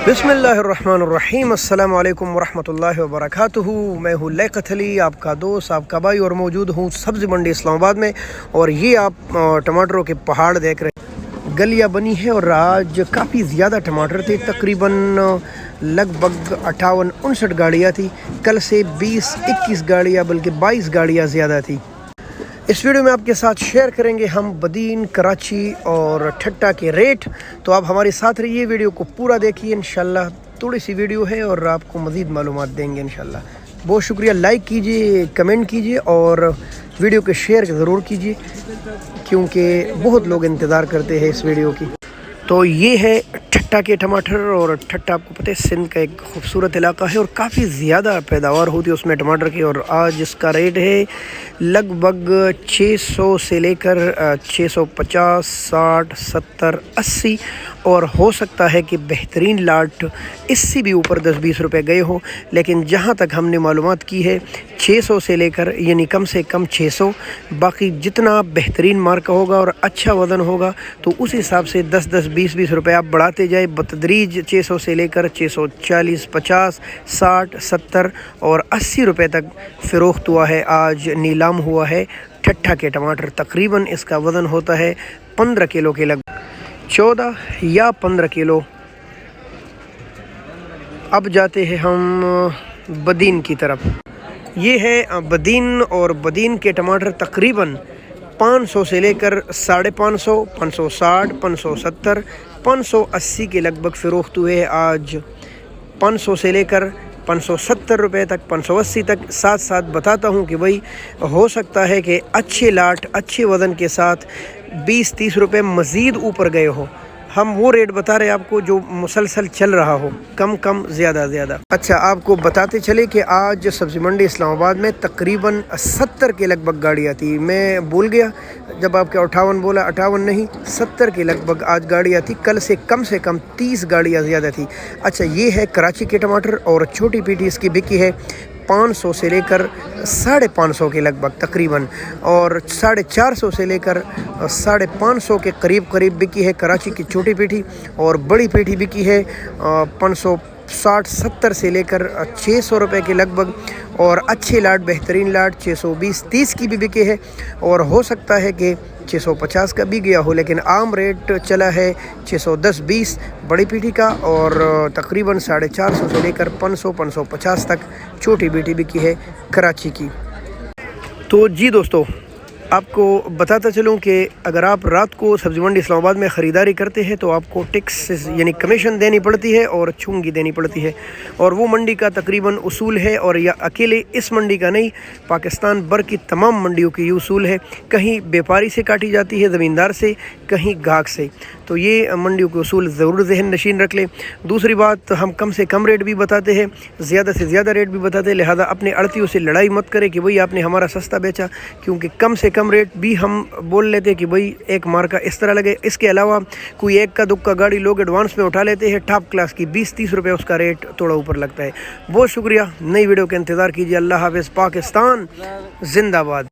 बिस्मिल्लाहिर्रहमानिर्रहीम। अस्सलाम वालेकुम वरहमतुल्लाहि वबरकातुहू। मैं हूँ लियाकत अली, आपका दोस्त, आपका भाई, और मौजूद हूँ सब्ज़ी मंडी इस्लामाबाद में। और ये आप टमाटरों के पहाड़ देख रहे हैं। गलियाँ बनी है और आज काफ़ी ज़्यादा टमाटर थे, तकरीबन लगभग 58-59 गाड़ियाँ थी। कल से 20-21 गाड़ियाँ बल्कि 22 गाड़ियाँ ज़्यादा थी। इस वीडियो में आपके साथ शेयर करेंगे हम बदीन, कराची और ठट्टा के रेट। तो आप हमारे साथ रहिए, वीडियो को पूरा देखिए। इंशाल्लाह थोड़ी सी वीडियो है और आपको मज़ीद मालूमात देंगे इंशाल्लाह। बहुत शुक्रिया, लाइक कीजिए, कमेंट कीजिए और वीडियो को शेयर ज़रूर कीजिए क्योंकि बहुत लोग इंतज़ार करते हैं इस वीडियो की। तो ये है ठट्टा के टमाटर, और ठट्टा आपको पता है सिंध का एक खूबसूरत इलाका है और काफ़ी ज़्यादा पैदावार होती है उसमें टमाटर की। और आज इसका रेट है लगभग 600 से लेकर 650, 60, 70, 80 और हो सकता है कि बेहतरीन लाट इससे भी ऊपर 10-20 रुपए गए हो। लेकिन जहाँ तक हमने मालूमात की है 600 से लेकर यानी कम से कम 600, बाकी जितना बेहतरीन मार्का होगा और अच्छा वज़न होगा तो उस हिसाब से 10-10, 20-20 रुपए आप बढ़ाते जाए बतदरीज। 600 से लेकर 640, 50, 60, 70 और 80 रुपए तक फ़रोख्त हुआ है। आज नीलाम हुआ है ठट्टा के टमाटर। तकरीबन इसका वज़न होता है 15 किलो के लगभग, 14 या 15 किलो। अब जाते हैं हम बदीन की तरफ। ये है बदीन, और बदीन के टमाटर तकरीबन 500 से लेकर 550, 560, 570, 580 के लगभग फ़रोख्त हुए आज। 500 से लेकर 570 रुपये तक, 580 तक। साथ साथ बताता हूँ कि भाई हो सकता है कि अच्छे लाट, अच्छे वज़न के साथ 20-30 रुपये मज़ीद ऊपर गए हो। हम वो रेट बता रहे हैं आपको जो मुसलसल चल रहा हो, कम कम ज़्यादा ज़्यादा। अच्छा, आपको बताते चले कि आज सब्ज़ी मंडी इस्लामाबाद में तकरीबन 70 के लगभग गाड़ियाँ थी। मैं भूल गया जब आपके 58 बोला, 58 नहीं, 70 के लगभग आज गाड़ियाँ थी। कल से कम 30 गाड़ियाँ ज़्यादा थी। अच्छा, ये है कराची के टमाटर, और छोटी पीटी इसकी बिकी है 500 से लेकर 550 के लगभग तकरीबन, और 450 से लेकर 550 के करीब बिकी है कराची की छोटी पीठी। और बड़ी पीठी बिकी है 560-70 से लेकर 600 रुपये के लगभग। और अच्छे लाट, बेहतरीन लाट 620-30 की भी बिके है, और हो सकता है कि 650 का भी गया हो, लेकिन आम रेट चला है 610-20 बड़ी पीठी का, और तकरीबन 450 से लेकर 500-550 तक छोटी बेटी बिकी है कराची की। तो जी दोस्तों, आपको बताता चलूँ कि अगर आप रात को सब्ज़ी मंडी इस्लामाबाद में ख़रीदारी करते हैं तो आपको टैक्स यानी कमीशन देनी पड़ती है और चुंगी देनी पड़ती है, और वो मंडी का तकरीबन उसूल है। और या अकेले इस मंडी का नहीं, पाकिस्तान भर की तमाम मंडियों की ये उसूल है। कहीं व्यापारी से काटी जाती है, ज़मींदार से, कहीं गाहक से। तो ये मंडियों के उसूल ज़रूर ज़हन नशीन रख लें। दूसरी बात, हम कम से कम रेट भी बताते हैं, ज़्यादा से ज़्यादा रेट भी बताते हैं, लिहाजा अपने अड़तियों से लड़ाई मत करें कि भाई आपने हमारा सस्ता बेचा, क्योंकि कम से कम रेट भी हम बोल लेते हैं कि भाई एक मार्का इस तरह लगे। इसके अलावा कोई एक का दुक्का गाड़ी लोग एडवांस में उठा लेते हैं, टॉप क्लास की 20-30 रुपये उसका रेट थोड़ा ऊपर लगता है। बहुत शुक्रिया, नई वीडियो का इंतज़ार कीजिए। अल्लाह हाफ़िज़। पाकिस्तान जिंदाबाद।